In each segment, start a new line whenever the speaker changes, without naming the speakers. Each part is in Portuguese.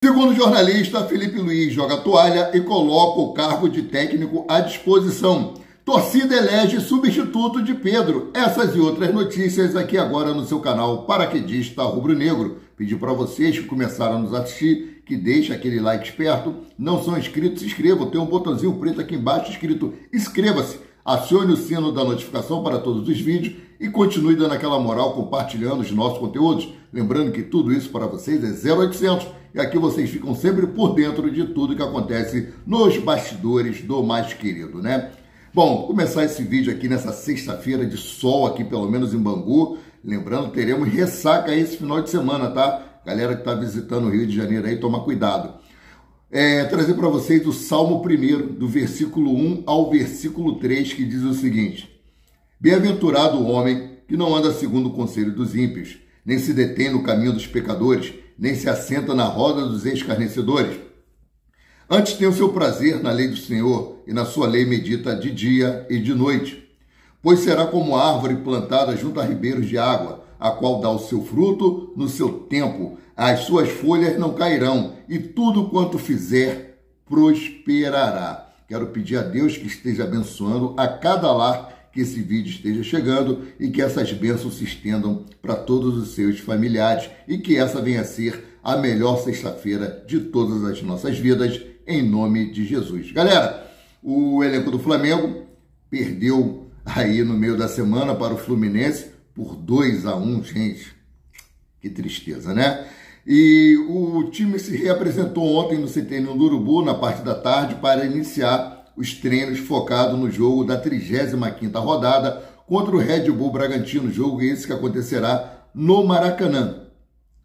Segundo o jornalista, Felipe Luiz joga toalha e coloca o cargo de técnico à disposição. Torcida elege substituto de Pedro. Essas e outras notícias aqui agora no seu canal Paraquedista Rubro Negro. Pedir para vocês que começaram a nos assistir, que deixem aquele like esperto. Não são inscritos, se inscrevam. Tem um botãozinho preto aqui embaixo escrito inscreva-se. Acione o sino da notificação para todos os vídeos e continue dando aquela moral compartilhando os nossos conteúdos. Lembrando que tudo isso para vocês é 0800 e aqui vocês ficam sempre por dentro de tudo que acontece nos bastidores do mais querido, né? Bom, começar esse vídeo aqui nessa sexta-feira de sol aqui, pelo menos em Bangu. Lembrando, teremos ressaca esse final de semana, tá? Galera que está visitando o Rio de Janeiro aí, toma cuidado. Trazer para vocês o Salmo 1, do versículo 1 ao versículo 3, que diz o seguinte: Bem-aventurado o homem que não anda segundo o conselho dos ímpios, nem se detém no caminho dos pecadores, nem se assenta na roda dos escarnecedores. Antes tem o seu prazer na lei do Senhor, e na sua lei medita de dia e de noite. Pois será como a árvore plantada junto a ribeiros de água, a qual dá o seu fruto no seu tempo, as suas folhas não cairão, e tudo quanto fizer prosperará. Quero pedir a Deus que esteja abençoando a cada lar que esse vídeo esteja chegando e que essas bênçãos se estendam para todos os seus familiares e que essa venha a ser a melhor sexta-feira de todas as nossas vidas, em nome de Jesus. Galera, o elenco do Flamengo perdeu aí no meio da semana para o Fluminense por 2-1, gente. Que tristeza, né? E o time se reapresentou ontem no CT do Urubu, na parte da tarde, para iniciar os treinos focados no jogo da 35ª rodada contra o Red Bull Bragantino, jogo esse que acontecerá no Maracanã.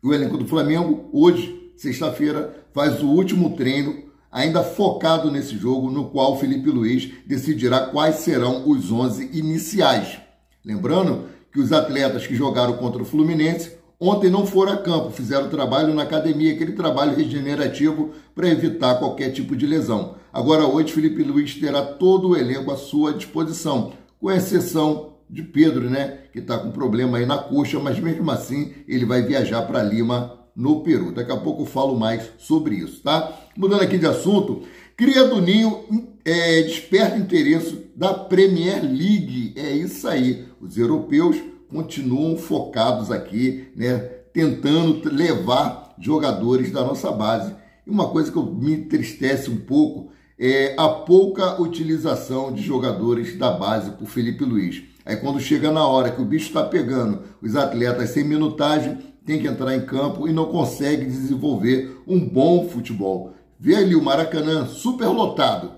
O elenco do Flamengo, hoje, sexta-feira, faz o último treino, ainda focado nesse jogo, no qual Felipe Luiz decidirá quais serão os 11 iniciais. Lembrando que os atletas que jogaram contra o Fluminense ontem não foram a campo, fizeram trabalho na academia, aquele trabalho regenerativo para evitar qualquer tipo de lesão. Agora hoje Felipe Luiz terá todo o elenco à sua disposição, com exceção de Pedro, né, que está com problema aí na coxa, mas mesmo assim ele vai viajar para Lima, no Peru. Daqui a pouco eu falo mais sobre isso, tá? Mudando aqui de assunto, cria do Ninho desperta interesse da Premier League. É isso aí, os europeus continuam focados aqui, né, tentando levar jogadores da nossa base. E uma coisa que me entristece um pouco é a pouca utilização de jogadores da base por Felipe Luiz. Aí quando chega na hora que o bicho está pegando, os atletas sem minutagem tem que entrar em campo e não consegue desenvolver um bom futebol. Vê ali o Maracanã super lotado,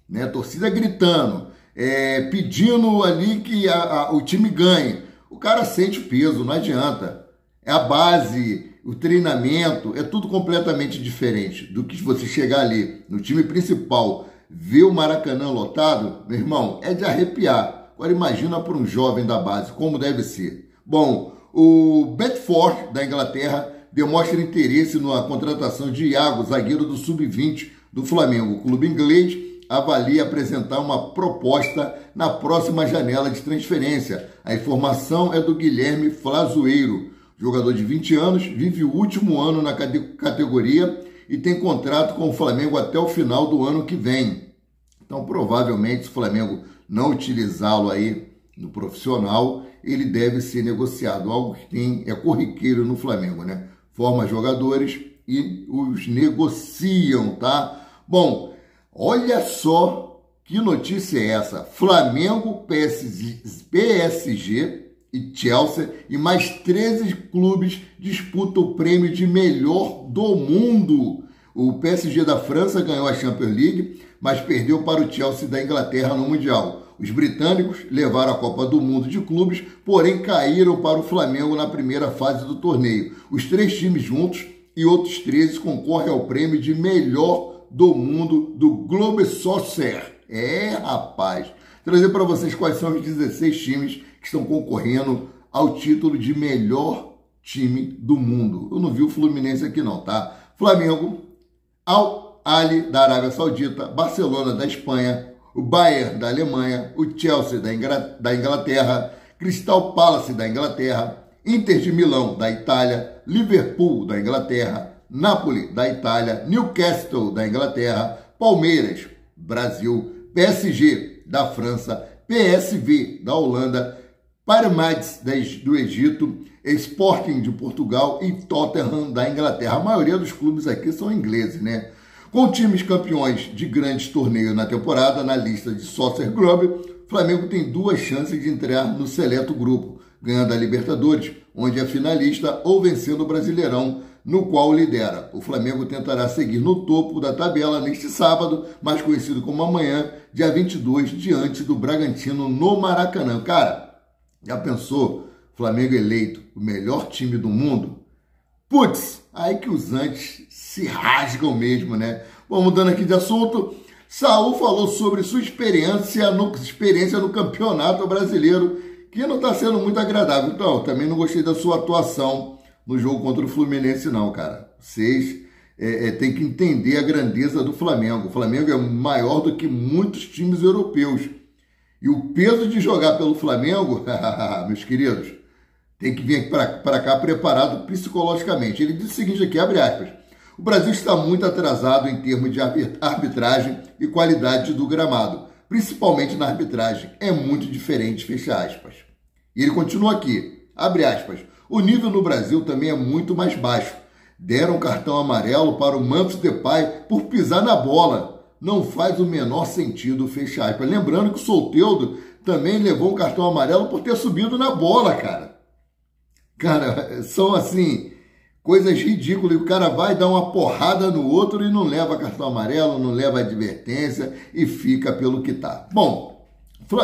né, a torcida gritando, pedindo ali que o time ganhe. O cara sente o peso, não adianta. É a base, o treinamento, é tudo completamente diferente do que você chegar ali no time principal, ver o Maracanã lotado, meu irmão, é de arrepiar. Agora imagina para um jovem da base como deve ser. Bom, o Bedford da Inglaterra demonstra interesse na contratação de Iago, zagueiro do Sub-20 do Flamengo. O clube inglês avalia apresentar uma proposta na próxima janela de transferência. A informação é do Guilherme Flazoeiro, jogador de 20 anos, vive o último ano na categoria e tem contrato com o Flamengo até o final do ano que vem. Então, provavelmente, se o Flamengo não utilizá-lo aí no profissional, ele deve ser negociado, algo que é corriqueiro no Flamengo, né? Forma jogadores e os negociam, tá? Bom, olha só que notícia é essa. Flamengo, PSG e Chelsea e mais 13 clubes disputam o prêmio de melhor do mundo. O PSG da França ganhou a Champions League, mas perdeu para o Chelsea da Inglaterra no Mundial. Os britânicos levaram a Copa do Mundo de clubes, porém caíram para o Flamengo na primeira fase do torneio. Os 3 times juntos e outros 13 concorrem ao prêmio de melhor do mundo do Globe Soccer. Rapaz, trazer para vocês quais são os 16 times que estão concorrendo ao título de melhor time do mundo. Eu não vi o Fluminense aqui não, tá? Flamengo, Al Ahly da Arábia Saudita, Barcelona da Espanha, o Bayern da Alemanha, o Chelsea da Inglaterra, Crystal Palace da Inglaterra, Inter de Milão da Itália, Liverpool da Inglaterra, Napoli, da Itália, Newcastle, da Inglaterra, Palmeiras, Brasil, PSG, da França, PSV, da Holanda, Pyramids, do Egito, Sporting, de Portugal e Tottenham, da Inglaterra. A maioria dos clubes aqui são ingleses, né? Com times campeões de grandes torneios na temporada, na lista de Soccer Globe, o Flamengo tem 2 chances de entrar no seleto grupo, ganhando a Libertadores, onde é finalista, ou vencendo o Brasileirão, no qual lidera. O Flamengo tentará seguir no topo da tabela neste sábado, mais conhecido como amanhã, dia 22, diante do Bragantino, no Maracanã. Cara, já pensou? Flamengo eleito o melhor time do mundo? Putz, aí que os antes se rasgam mesmo, né? Vamos mudando aqui de assunto. Saul falou sobre sua experiência no Campeonato Brasileiro, que não está sendo muito agradável. Então, eu também não gostei da sua atuação no jogo contra o Fluminense, não, cara. Vocês têm que entender a grandeza do Flamengo. O Flamengo é maior do que muitos times europeus. E o peso de jogar pelo Flamengo, meus queridos, tem que vir para cá preparado psicologicamente. Ele diz o seguinte aqui, abre aspas: o Brasil está muito atrasado em termos de arbitragem e qualidade do gramado, principalmente na arbitragem. É muito diferente, fecha aspas. E ele continua aqui, abre aspas: o nível no Brasil também é muito mais baixo. Deram cartão amarelo para o Memphis Depay por pisar na bola. Não faz o menor sentido, fecha aspas. Lembrando que o Soteldo também levou um cartão amarelo por ter subido na bola, cara. Cara, são assim, coisas ridículas. O cara vai dar uma porrada no outro e não leva cartão amarelo, não leva advertência e fica pelo que tá. Bom,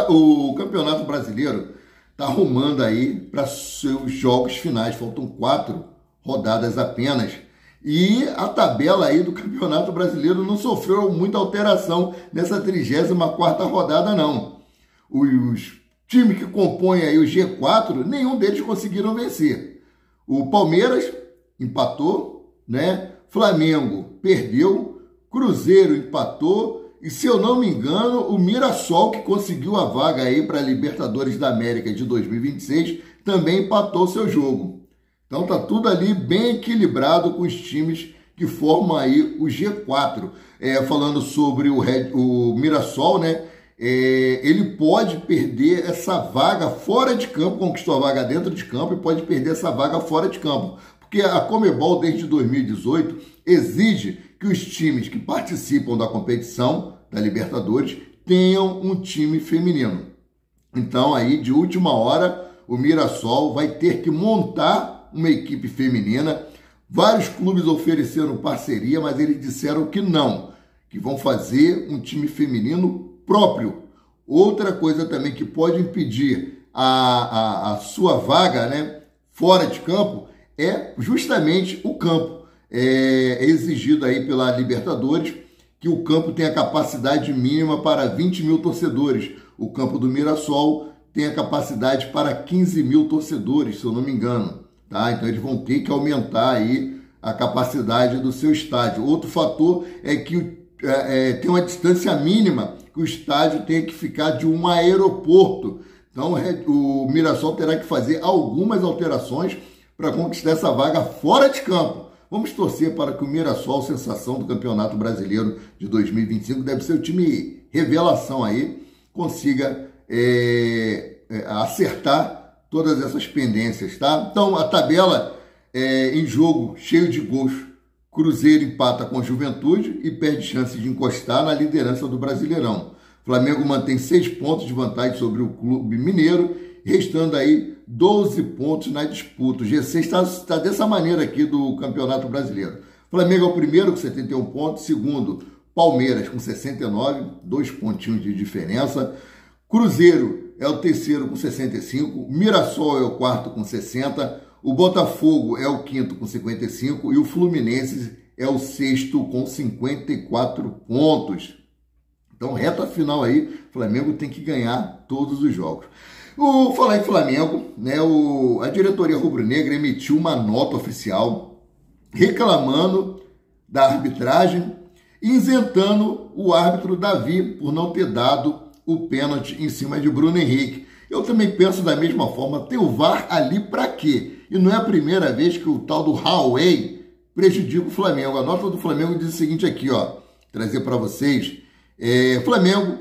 o Campeonato Brasileiro tá arrumando aí para seus jogos finais. Faltam 4 rodadas apenas. E a tabela aí do Campeonato Brasileiro não sofreu muita alteração nessa 34ª rodada, não. Os times que compõem aí o G4, nenhum deles conseguiram vencer. O Palmeiras empatou, né? Flamengo perdeu, Cruzeiro empatou e, se eu não me engano, o Mirassol, que conseguiu a vaga aí para a Libertadores da América de 2026, também empatou seu jogo. Então tá tudo ali bem equilibrado com os times que formam aí o G4. Falando sobre o Mirassol, né? Ele pode perder essa vaga fora de campo, conquistou a vaga dentro de campo e pode perder essa vaga fora de campo. Porque a Conmebol, desde 2018, exige que os times que participam da competição da Libertadores tenham um time feminino. Então, aí, de última hora, o Mirassol vai ter que montar uma equipe feminina. Vários clubes ofereceram parceria, mas eles disseram que não, que vão fazer um time feminino próprio. Outra coisa também que pode impedir a sua vaga, né, fora de campo é justamente o campo. É exigido aí pela Libertadores que o campo tenha capacidade mínima para 20 mil torcedores. O campo do Mirassol tem a capacidade para 15 mil torcedores, se eu não me engano. Tá? Então eles vão ter que aumentar aí a capacidade do seu estádio. Outro fator é que tem uma distância mínima que o estádio tem que ficar de um aeroporto. Então o Mirassol terá que fazer algumas alterações para conquistar essa vaga fora de campo. Vamos torcer para que o Mirassol, sensação do Campeonato Brasileiro de 2025, deve ser o time revelação aí, consiga acertar todas essas pendências, tá? Então a tabela em jogo cheio de gols. Cruzeiro empata com a Juventude e perde chance de encostar na liderança do Brasileirão. Flamengo mantém 6 pontos de vantagem sobre o Clube Mineiro, restando aí 12 pontos na disputa. O G6 está dessa maneira aqui do Campeonato Brasileiro. Flamengo é o primeiro com 71 pontos, segundo Palmeiras com 69, 2 pontinhos de diferença. Cruzeiro é o terceiro com 65, Mirassol é o quarto com 60, o Botafogo é o quinto com 55 e o Fluminense é o sexto com 54 pontos. Então, reta final aí, o Flamengo tem que ganhar todos os jogos. Falar em Flamengo, né, a diretoria rubro-negra emitiu uma nota oficial reclamando da arbitragem e isentando o árbitro Davi por não ter dado o pênalti em cima de Bruno Henrique. Eu também penso da mesma forma, ter o VAR ali para quê? E não é a primeira vez que o tal do Huawei prejudica o Flamengo. A nota do Flamengo diz o seguinte aqui, ó, trazer para vocês. Flamengo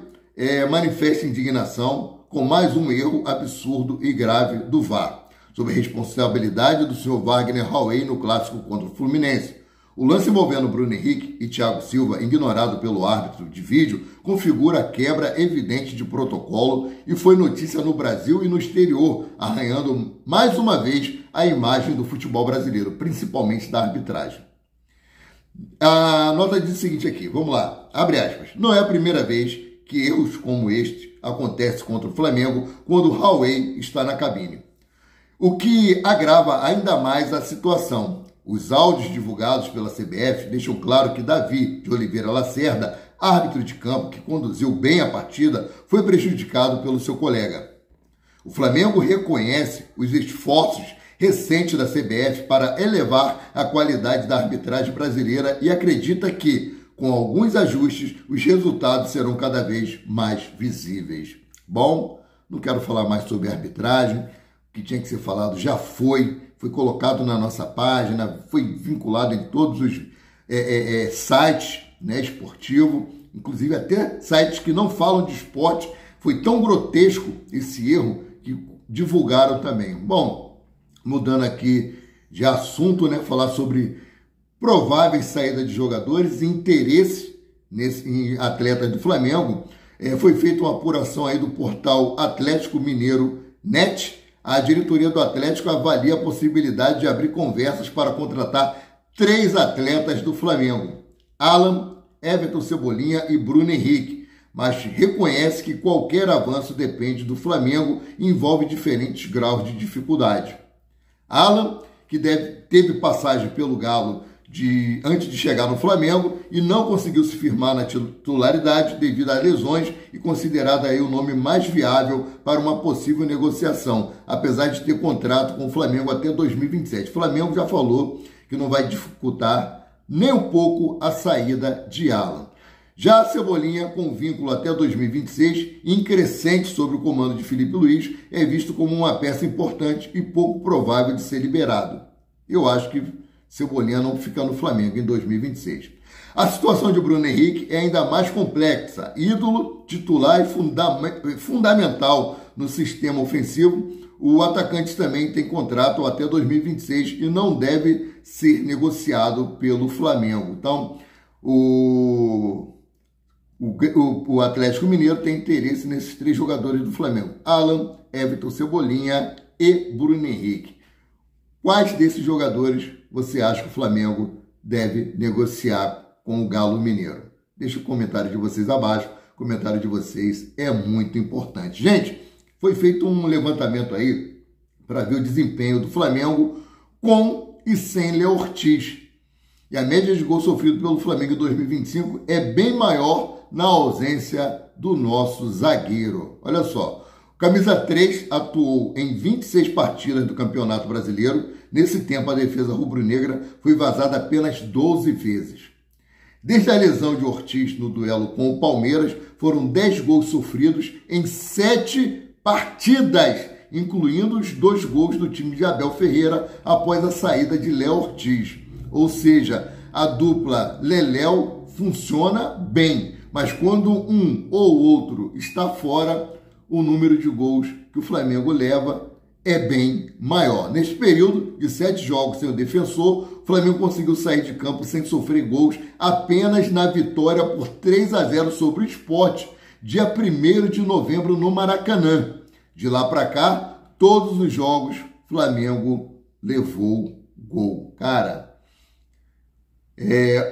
manifesta indignação com mais um erro absurdo e grave do VAR, sob a responsabilidade do senhor Wagner Hauê no clássico contra o Fluminense. O lance envolvendo Bruno Henrique e Thiago Silva, ignorado pelo árbitro de vídeo, configura a quebra evidente de protocolo e foi notícia no Brasil e no exterior, arranhando mais uma vez a imagem do futebol brasileiro, principalmente da arbitragem. A nota diz o seguinte aqui, vamos lá, abre aspas. Não é a primeira vez que erros como este acontecem contra o Flamengo quando o Hauê está na cabine, o que agrava ainda mais a situação. Os áudios divulgados pela CBF deixam claro que Davi de Oliveira Lacerda, árbitro de campo que conduziu bem a partida, foi prejudicado pelo seu colega. O Flamengo reconhece os esforços recentes da CBF para elevar a qualidade da arbitragem brasileira e acredita que, com alguns ajustes, os resultados serão cada vez mais visíveis. Bom, não quero falar mais sobre arbitragem, o que tinha que ser falado já foi colocado na nossa página, foi vinculado em todos os sites, né, esportivos, inclusive até sites que não falam de esporte. Foi tão grotesco esse erro que divulgaram também. Bom, mudando aqui de assunto, né, falar sobre prováveis saídas de jogadores e interesse em atletas do Flamengo. Foi feita uma apuração aí do portal Atlético Mineiro Net. A diretoria do Atlético avalia a possibilidade de abrir conversas para contratar 3 atletas do Flamengo: Alan, Everton Cebolinha e Bruno Henrique, mas reconhece que qualquer avanço depende do Flamengo e envolve diferentes graus de dificuldade. Alan, que teve passagem pelo Galo antes de chegar no Flamengo e não conseguiu se firmar na titularidade devido a lesões e considerado aí o nome mais viável para uma possível negociação, apesar de ter contrato com o Flamengo até 2027. O Flamengo já falou que não vai dificultar nem um pouco a saída de Alan. Já a Cebolinha, com vínculo até 2026, em crescente sob o comando de Felipe Luiz, é visto como uma peça importante e pouco provável de ser liberado. Eu acho que Cebolinha não fica no Flamengo em 2026. A situação de Bruno Henrique é ainda mais complexa. Ídolo, titular e fundamental no sistema ofensivo, o atacante também tem contrato até 2026 e não deve ser negociado pelo Flamengo. Então, o Atlético Mineiro tem interesse nesses 3 jogadores do Flamengo: Alan, Everton Cebolinha e Bruno Henrique. Quais desses jogadores você acha que o Flamengo deve negociar com o Galo Mineiro? Deixa o comentário de vocês abaixo. O comentário de vocês é muito importante. Gente, foi feito um levantamento aí para ver o desempenho do Flamengo com e sem Léo Ortiz. E a média de gols sofrido pelo Flamengo em 2025 é bem maior na ausência do nosso zagueiro. Olha só. Camisa 3 atuou em 26 partidas do Campeonato Brasileiro. Nesse tempo, a defesa rubro-negra foi vazada apenas 12 vezes. Desde a lesão de Ortiz no duelo com o Palmeiras, foram 10 gols sofridos em 7 partidas, incluindo os 2 gols do time de Abel Ferreira após a saída de Léo Ortiz. Ou seja, a dupla Leléu funciona bem, mas quando um ou outro está fora, o número de gols que o Flamengo leva é bem maior. Neste período de 7 jogos sem o defensor, o Flamengo conseguiu sair de campo sem sofrer gols apenas na vitória por 3-0 sobre o Sport, dia 1º de novembro no Maracanã. De lá para cá, todos os jogos, Flamengo levou gol. Cara,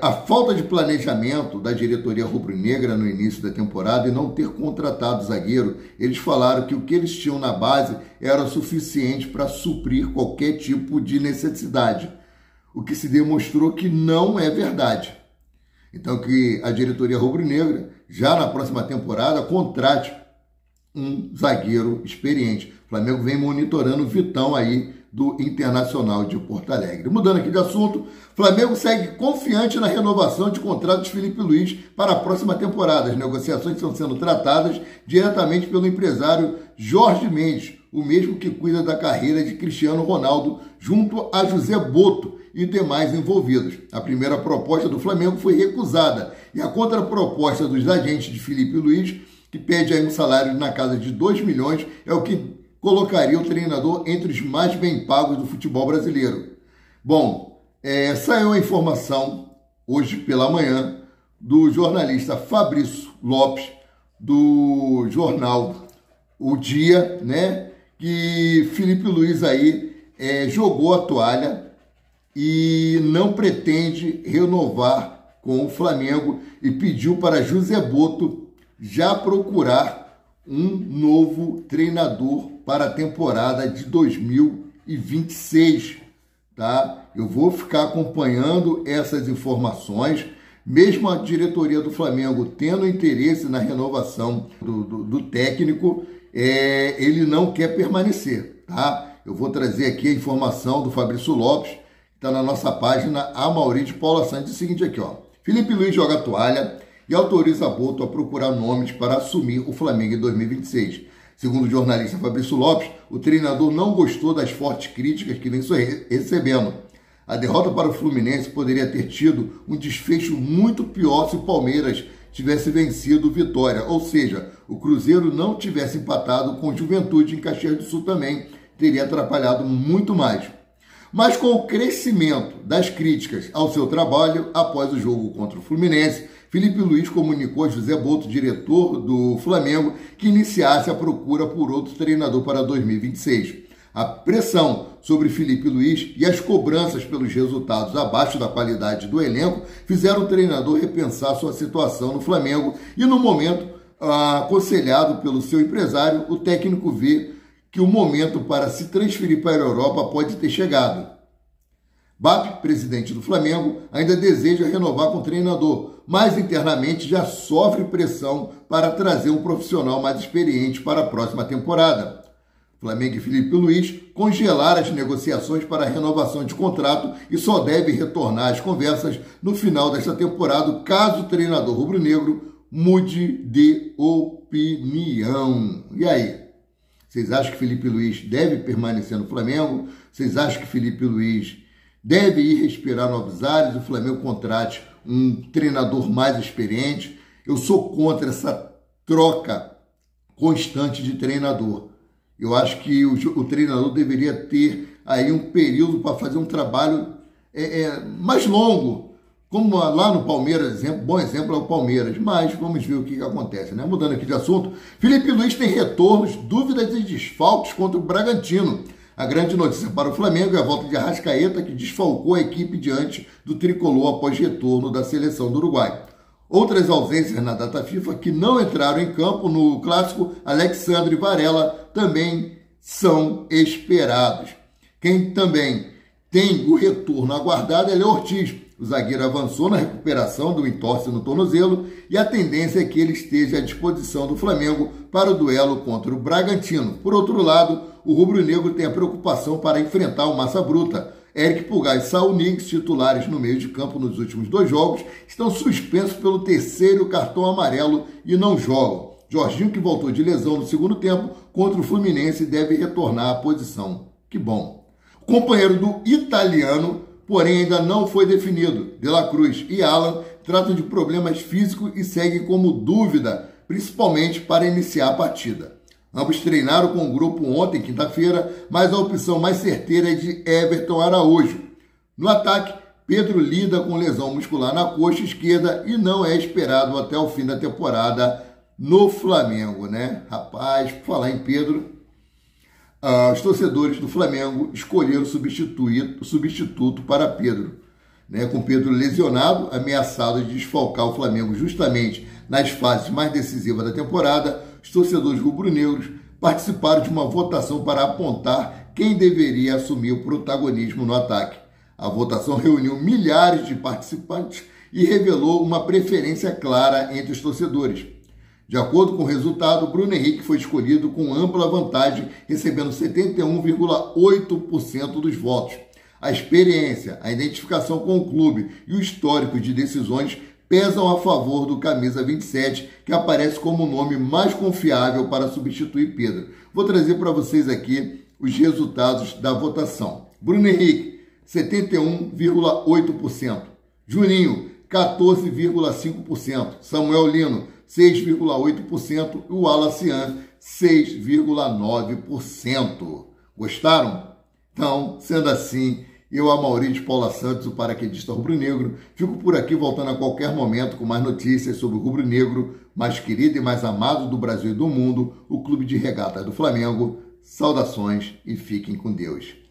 a falta de planejamento da diretoria rubro-negra no início da temporada e não ter contratado zagueiro, eles falaram que o que eles tinham na base era suficiente para suprir qualquer tipo de necessidade, o que se demonstrou que não é verdade. Então que a diretoria rubro-negra, já na próxima temporada, contrate um zagueiro experiente. O Flamengo vem monitorando o Vitão aí do Internacional de Porto Alegre. Mudando aqui de assunto, Flamengo segue confiante na renovação de contrato de Felipe Luiz para a próxima temporada. As negociações estão sendo tratadas diretamente pelo empresário Jorge Mendes, o mesmo que cuida da carreira de Cristiano Ronaldo, junto a José Boto, e demais envolvidos. A primeira proposta do Flamengo foi recusada e a contraproposta dos agentes de Filipe Luiz, que pede aí um salário na casa de 2 milhões, é o que colocaria o treinador entre os mais bem pagos do futebol brasileiro. Bom, saiu a informação hoje pela manhã do jornalista Fabrício Lopes, do jornal O Dia, né, que Filipe Luiz aí jogou a toalha e não pretende renovar com o Flamengo e pediu para José Botto já procurar um novo treinador para a temporada de 2026, tá? Eu vou ficar acompanhando essas informações, mesmo a diretoria do Flamengo tendo interesse na renovação do técnico, ele não quer permanecer, tá? Eu vou trazer aqui a informação do Fabrício Lopes, que está na nossa página Amauri de Paula Santos. É o seguinte aqui, ó. Filipe Luiz joga a toalha e autoriza Botto a procurar nomes para assumir o Flamengo em 2026. Segundo o jornalista Fabrício Lopes, o treinador não gostou das fortes críticas que vem recebendo. A derrota para o Fluminense poderia ter tido um desfecho muito pior se o Palmeiras tivesse vencido o Vitória, ou seja, o Cruzeiro não tivesse empatado com o Juventude em Caxias do Sul também, teria atrapalhado muito mais. Mas com o crescimento das críticas ao seu trabalho após o jogo contra o Fluminense, Filipe Luiz comunicou a José Botto, diretor do Flamengo, que iniciasse a procura por outro treinador para 2026. A pressão sobre Filipe Luiz e as cobranças pelos resultados abaixo da qualidade do elenco fizeram o treinador repensar sua situação no Flamengo e, no momento, aconselhado pelo seu empresário, o técnico vê que o momento para se transferir para a Europa pode ter chegado. BAP, presidente do Flamengo, ainda deseja renovar com o treinador, mas internamente já sofre pressão para trazer um profissional mais experiente para a próxima temporada. Flamengo e Filipe Luiz congelaram as negociações para a renovação de contrato e só deve retornar às conversas no final desta temporada, caso o treinador rubro-negro mude de opinião. E aí? Vocês acham que Filipe Luiz deve permanecer no Flamengo? Vocês acham que Filipe Luiz deve ir respirar novos ares? O Flamengo contrate um treinador mais experiente? Eu sou contra essa troca constante de treinador. Eu acho que o treinador deveria ter aí um período para fazer um trabalho mais longo, como lá no Palmeiras, bom exemplo é o Palmeiras, mas vamos ver o que acontece, né? Mudando aqui de assunto, Filipe Luiz tem retornos, dúvidas e desfalques contra o Bragantino. A grande notícia para o Flamengo é a volta de Arrascaeta, que desfalcou a equipe diante do tricolor após retorno da seleção do Uruguai. Outras ausências na data FIFA que não entraram em campo no clássico, Alexandre e Varela, também são esperados. Quem também tem o retorno aguardado é Léo Ortiz. O zagueiro avançou na recuperação do entorse no tornozelo e a tendência é que ele esteja à disposição do Flamengo para o duelo contra o Bragantino. Por outro lado, o rubro-negro tem a preocupação para enfrentar o Massa Bruta. Eric Pulgar e Saul Niguez, titulares no meio de campo nos últimos 2 jogos, estão suspensos pelo 3º cartão amarelo e não jogam. Jorginho, que voltou de lesão no segundo tempo contra o Fluminense, deve retornar à posição. Que bom. O companheiro do italiano, porém, ainda não foi definido. De La Cruz e Alan tratam de problemas físicos e seguem como dúvida, principalmente para iniciar a partida. Ambos treinaram com o grupo ontem, quinta-feira, mas a opção mais certeira é de Everton Araújo. No ataque, Pedro lida com lesão muscular na coxa esquerda e não é esperado até o fim da temporada no Flamengo, né? Rapaz, por falar em Pedro, os torcedores do Flamengo escolheram o substituto para Pedro, né? Com Pedro lesionado, ameaçado de desfalcar o Flamengo justamente nas fases mais decisivas da temporada, os torcedores rubro-negros participaram de uma votação para apontar quem deveria assumir o protagonismo no ataque. A votação reuniu milhares de participantes e revelou uma preferência clara entre os torcedores. De acordo com o resultado, Bruno Henrique foi escolhido com ampla vantagem, recebendo 71,8% dos votos. A experiência, a identificação com o clube e o histórico de decisões pesam a favor do camisa 27, que aparece como o nome mais confiável para substituir Pedro. Vou trazer para vocês aqui os resultados da votação. Bruno Henrique, 71,8%. Juninho, 14,5%. Samuel Lino, 6,8%. E o Wallacian, 6,9%. Gostaram? Então, sendo assim, eu, Amaury de Paula Santos, o paraquedista rubro-negro, fico por aqui voltando a qualquer momento com mais notícias sobre o rubro-negro mais querido e mais amado do Brasil e do mundo, o Clube de Regatas do Flamengo. Saudações e fiquem com Deus.